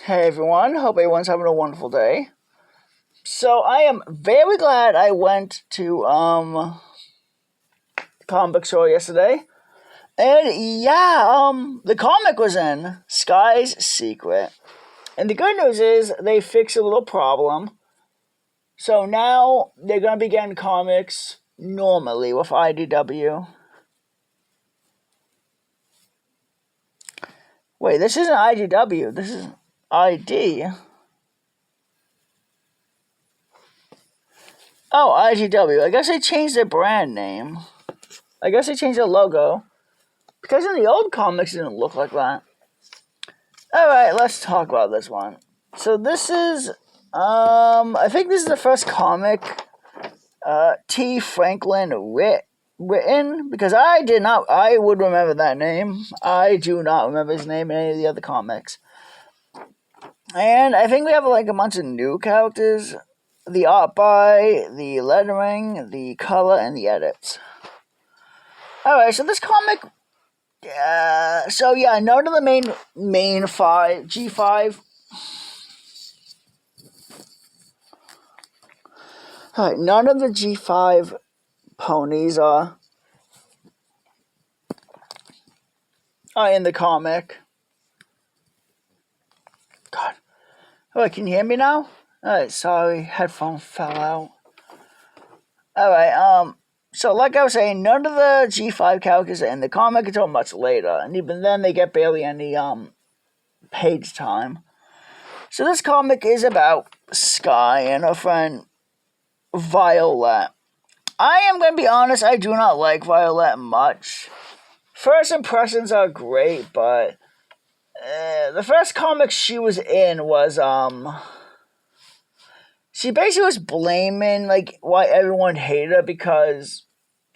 Hey everyone, hope everyone's having a wonderful day. So I am very glad I went to the comic book store yesterday. And yeah, the comic was in Skye's Secret. And the good news is they fixed a little problem. So now they're gonna be getting comics normally with IDW. Wait, this isn't IDW, this is ID. Oh, IDW. I guess they changed their brand name. I guess they changed their logo. Because in the old comics, it didn't look like that. Alright, let's talk about this one. So this is, I think this is the first comic T. Franklin written, because I would remember that name. I do not remember his name in any of the other comics. And I think we have like a bunch of new characters. The art by, the lettering, the color, and the edits. Alright, so this comic... none of the main five, G5. Alright, none of the G5 ponies are in the comic. God. Alright, can you hear me now? Alright, sorry, headphone fell out. Alright, so like I was saying, none of the G5 characters are in the comic until much later, and even then they get barely any page time. So this comic is about Skye and her friend Violet. I am going to be honest, I do not like Violet much. First impressions are great, but the first comic she was in was she basically was blaming like why everyone hated her because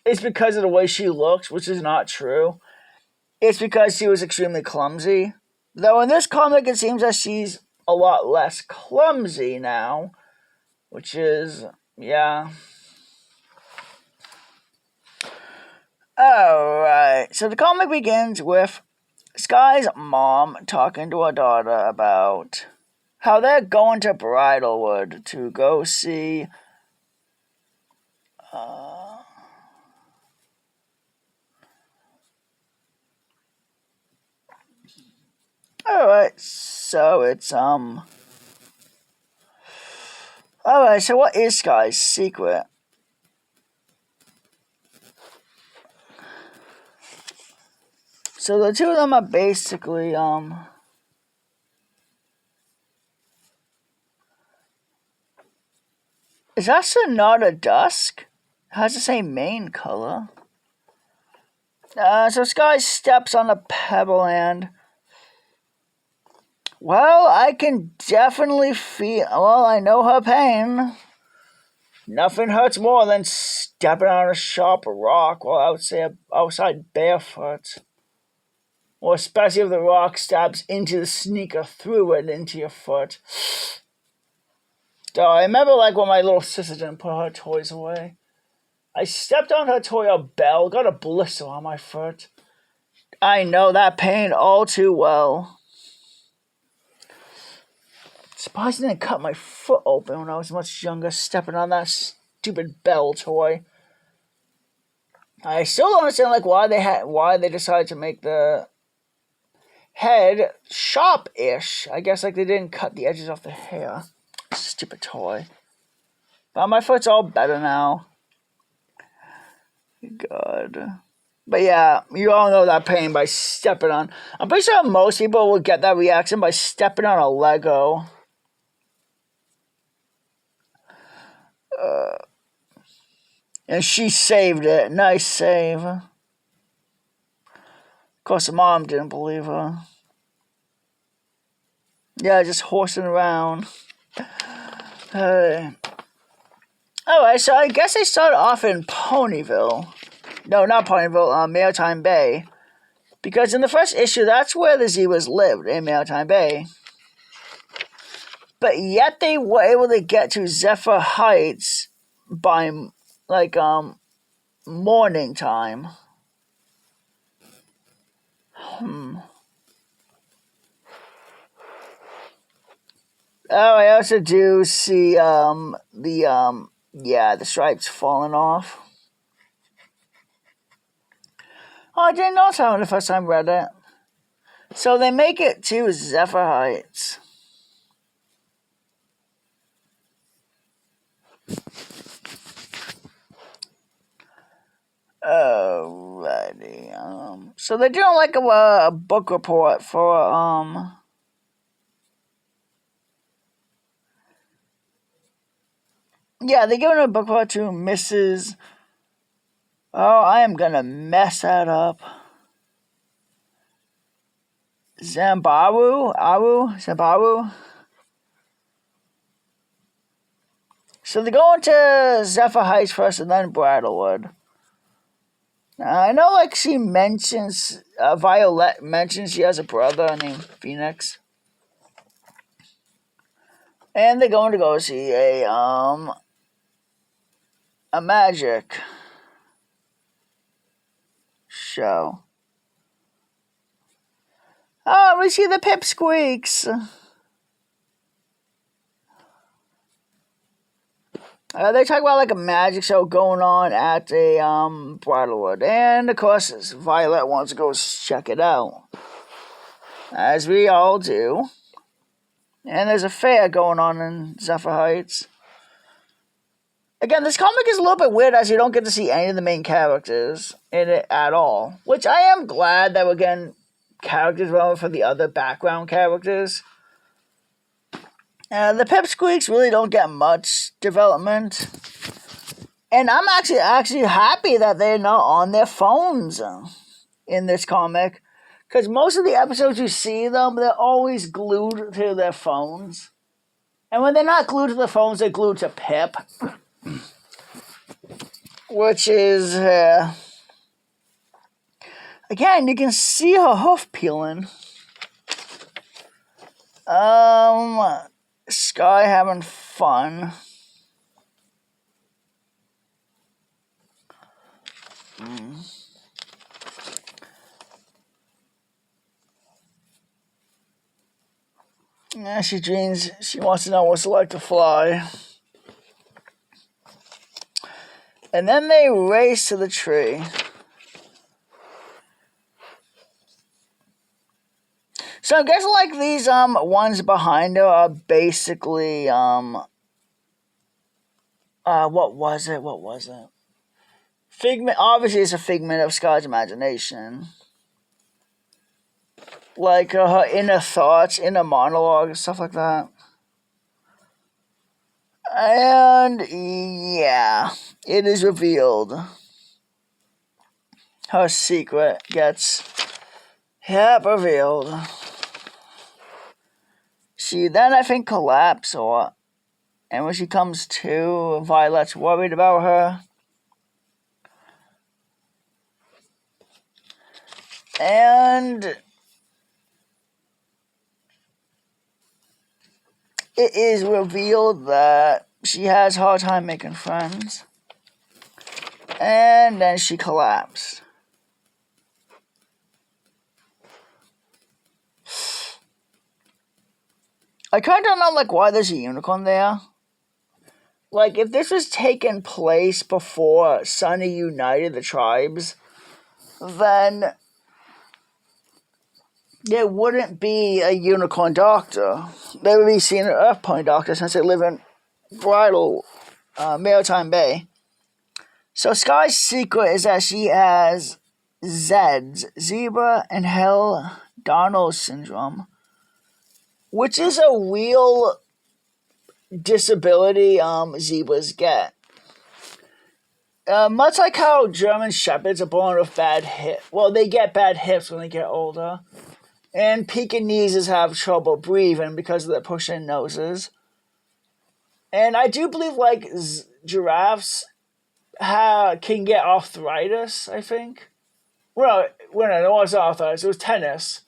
it's because of the way she looks, which is not true. It's because she was extremely clumsy. Though in this comic it seems that she's a lot less clumsy now, which is, yeah. Alright, so the comic begins with Skye's mom talking to her daughter about how they're going to Bridalwood to go see Alright, so it's Alright, so what is Skye's secret? So the two of them are basically is that Sonata Dusk? It has the same main color. So Skye steps on a pebble and... Well, I can definitely feel... Well, I know her pain. Nothing hurts more than stepping on a sharp rock while outside barefoot. Or especially if the rock stabs into the sneaker through it into your foot. So I remember like when my little sister didn't put her toys away. I stepped on her toy, a bell, got a blister on my foot. I know that pain all too well. Surprised I didn't cut my foot open when I was much younger, stepping on that stupid bell toy. I still don't understand like why they decided to make the head sharp-ish. I guess like they didn't cut the edges off the hair. Stupid toy. But my foot's all better now. God. But yeah, you all know that pain by stepping on. I'm pretty sure most people will get that reaction by stepping on a Lego. And she saved it. Nice save. Of course, the mom didn't believe her. Yeah, just horsing around. Alright, so I guess they started off in Ponyville. No, not Ponyville, Maritime Bay. Because in the first issue, that's where the Zebras lived, in Maritime Bay. But yet they were able to get to Zephyr Heights by, like, morning time. Oh, I also do see the stripes falling off. Oh, I didn't notice that when the first time I read it. So they make it to Zephyr Heights. Alrighty. So they're doing like a book report for yeah, they're giving a book report to Mrs. Oh, I am gonna mess that up. Zambaru. So they're going to Zephyr Heights first and then Bridlewood. I know, like, she mentions, Violet mentions she has a brother named Phoenix. And they're going to go see a magic show. Oh, we see the pipsqueaks. They talk about like a magic show going on at a Bridlewood, and of course Violet wants to go check it out, as we all do. And there's a fair going on in Zephyr Heights. Again, this comic is a little bit weird as you don't get to see any of the main characters in it at all, which I am glad that we're getting characters relevant for the other background characters. The pipsqueaks really don't get much development. And I'm actually happy that they're not on their phones in this comic. Because most of the episodes you see them, they're always glued to their phones. And when they're not glued to the phones, they're glued to Pip. Which is... again, you can see her hoof peeling. Skye having fun. Yeah, she dreams. She wants to know what's it like to fly. And then they race to the tree. So I'm guessing like these ones behind her are basically what was it? Figment. Obviously, it's a figment of Skye's imagination. Like her inner thoughts, inner monologue, stuff like that. And yeah, it is revealed. Her secret gets revealed. She then, I think, collapses, and when she comes to, Violet's worried about her. And it is revealed that she has a hard time making friends. And then she collapsed. I kind of don't know, like, why there's a unicorn there. Like, if this was taking place before Sunny united the tribes, then there wouldn't be a unicorn doctor. They would be seeing an Earth Point doctor since they live in Maritime Bay. So Skye's secret is that she has ZEDS, Zebra and Hell Donald syndrome, which is a real disability zebras get. Much like how German Shepherds are born with bad hips. Well, they get bad hips when they get older. And Pekingeses have trouble breathing because of their push-in noses. And I do believe, like, giraffes can get arthritis, I think. Well, no, it wasn't arthritis. It was tetanus.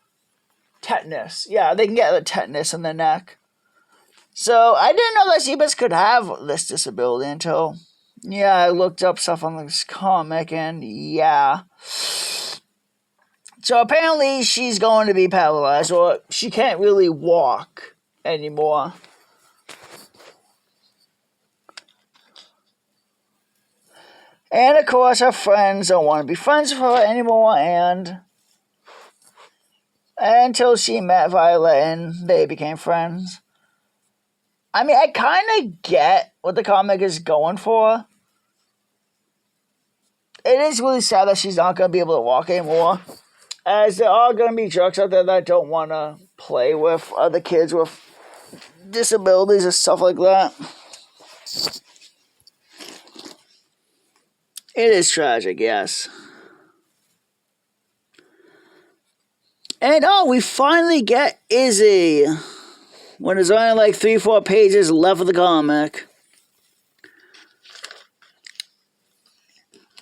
Tetanus. Yeah, they can get the tetanus in their neck. So, I didn't know that zebras could have this disability until... Yeah, I looked up stuff on this comic, and yeah. So apparently she's going to be paralyzed, or she can't really walk anymore. And of course, her friends don't want to be friends with her anymore, and until she met Violet and they became friends. I mean, I kind of get what the comic is going for. It is really sad that she's not going to be able to walk anymore, as there are going to be jerks out there that don't want to play with other kids with disabilities and stuff like that. It is tragic, yes. And we finally get Izzy. When there's only like 3-4 pages left of the comic.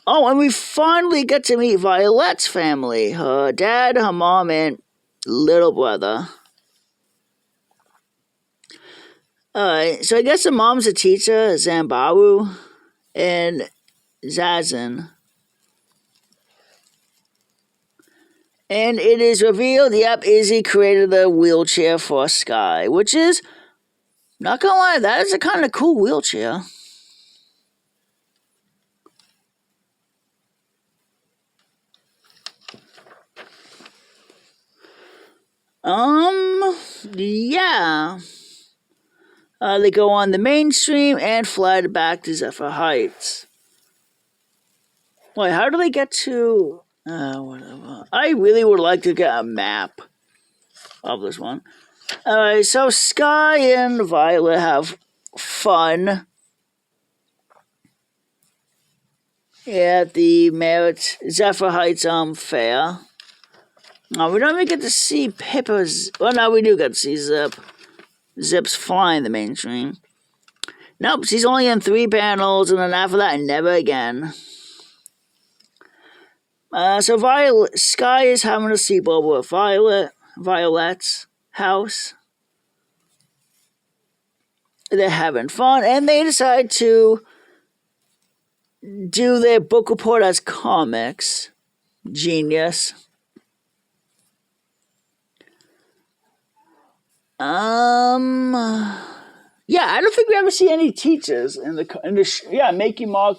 And we finally get to meet Violet's family. Her dad, her mom, and little brother. Alright, so I guess the mom's a teacher, Zambaru, and Zazin. And it is revealed, yep, Izzy created the wheelchair for Skye, which is, not gonna lie, that is a kind of cool wheelchair. Yeah. They go on the mainstream and fly back to Zephyr Heights. Wait, how do they get to... whatever. I really would like to get a map of this one. Alright, so Skye and Violet have fun at the Merritt Zephyr Heights fair. We don't even get to see Pippa's... Well, no, we do get to see Zip. Zip's flying the mainstream. Nope, she's only in 3 panels, and then after that, never again. So Skye is having a sleepover with Violet's house. They're having fun, and they decide to do their book report as comics. Genius. Yeah, I don't think we ever see any teachers in the Make You Mark,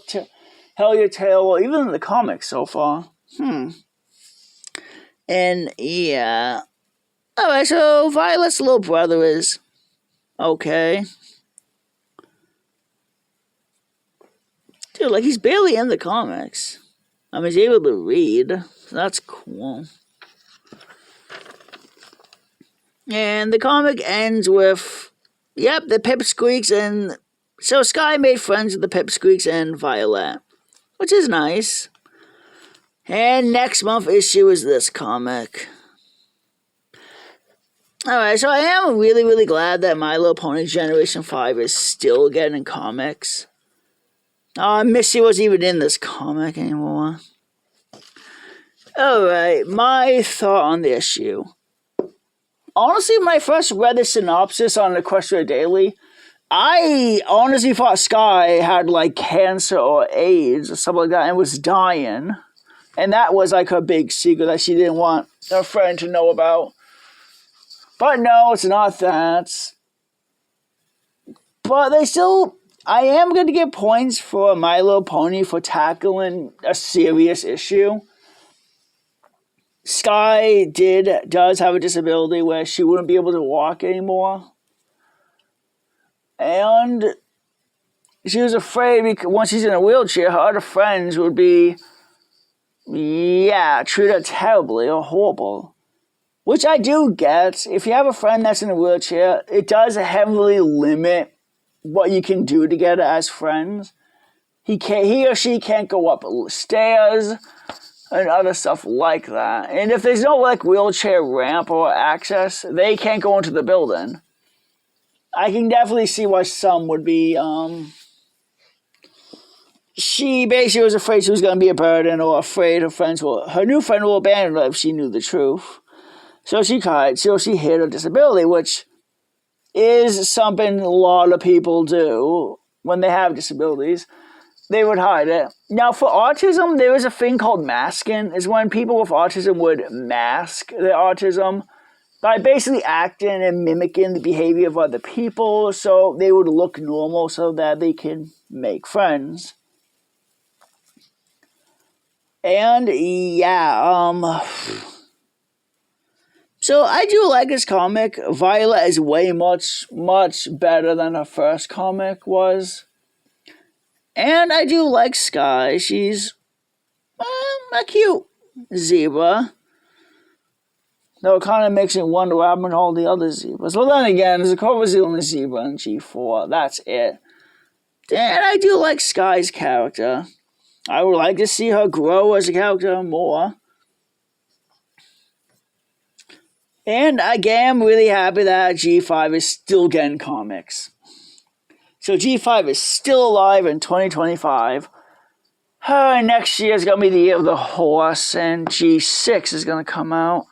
Tell Your Tale, or even in the comics so far. And yeah. Alright, so Violet's little brother is okay. Dude, like, he's barely in the comics. I mean, he's able to read. So that's cool. And the comic ends with, yep, the Pipsqueaks, and so Skye made friends with the Pipsqueaks and Violet, which is nice. And next month issue is this comic. Alright, so I am really, really glad that My Little Pony Generation 5 is still getting comics. Missy wasn't even in this comic anymore. Alright, my thought on the issue. Honestly, when I first read the synopsis on Equestria Daily, I honestly thought Skye had, like, cancer or AIDS or something like that and was dying. And that was, like, her big secret that she didn't want her friend to know about. But no, it's not that. But I am going to give points for My Little Pony for tackling a serious issue. Skye does have a disability where she wouldn't be able to walk anymore. And she was afraid because once she's in a wheelchair, her other friends would be, treat her terribly or horrible. Which I do get. If you have a friend that's in a wheelchair, it does heavily limit what you can do together as friends. He or she can't go up stairs and other stuff like that. And if there's no, like, wheelchair ramp or access, they can't go into the building. I can definitely see why some would be, she basically was afraid she was going to be a burden, or afraid her new friend will abandon her if she knew the truth. So she hid her disability, which is something a lot of people do when they have disabilities. They would hide it. Now, for autism, there is a thing called masking. Is when people with autism would mask their autism by basically acting and mimicking the behavior of other people so they would look normal so that they can make friends. And yeah, so I do like this comic. Violet is way much better than her first comic was. And I do like Skye. She's a cute zebra. Though it kind of makes me wonder what happened to all the other zebras. Well, then again, Zakova was the only zebra in G4. That's it. And I do like Skye's character. I would like to see her grow as a character more. And again, I'm really happy that G5 is still getting comics. So G5 is still alive in 2025. Next year is going to be the year of the horse, and G6 is going to come out.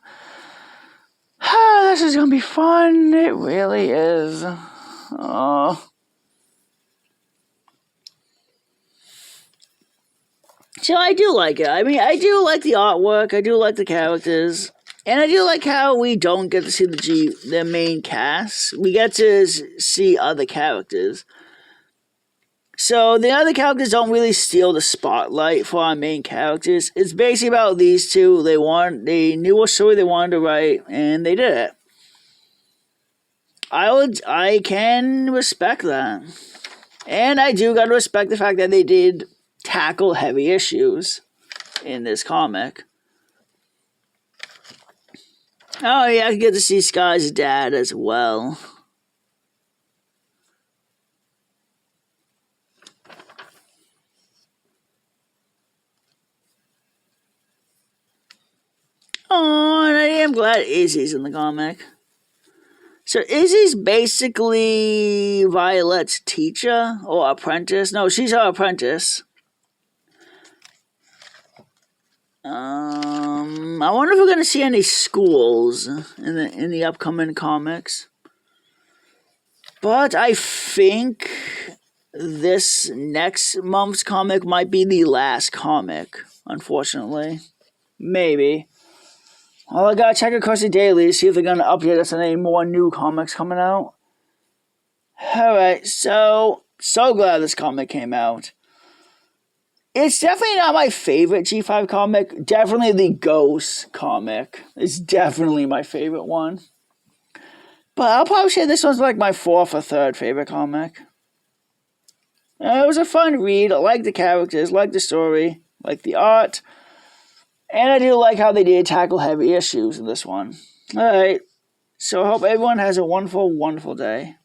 This is going to be fun. It really is. So I do like it. I mean, I do like the artwork. I do like the characters. And I do like how we don't get to see the main cast. We get to see other characters. So the other characters don't really steal the spotlight for our main characters. It's basically about these two. They knew a story they wanted to write, and they did it. I can respect that. And I do gotta respect the fact that they did tackle heavy issues in this comic. Oh yeah, I get to see Skye's dad as well. Oh, and I am glad Izzy's in the comic. So Izzy's basically Violet's teacher or apprentice. No, she's her apprentice. I wonder if we're gonna see any schools in the upcoming comics. But I think this next month's comic might be the last comic, unfortunately. Maybe. Well, I gotta check across the daily, see if they're gonna update us on any more new comics coming out. Alright, so glad this comic came out. It's definitely not my favorite G5 comic. Definitely the Ghost comic. It's definitely my favorite one. But I'll probably say this one's like my fourth or third favorite comic. It was a fun read. I like the characters, like the story, like the art. And I do like how they did tackle heavy issues in this one. Alright, so I hope everyone has a wonderful, wonderful day.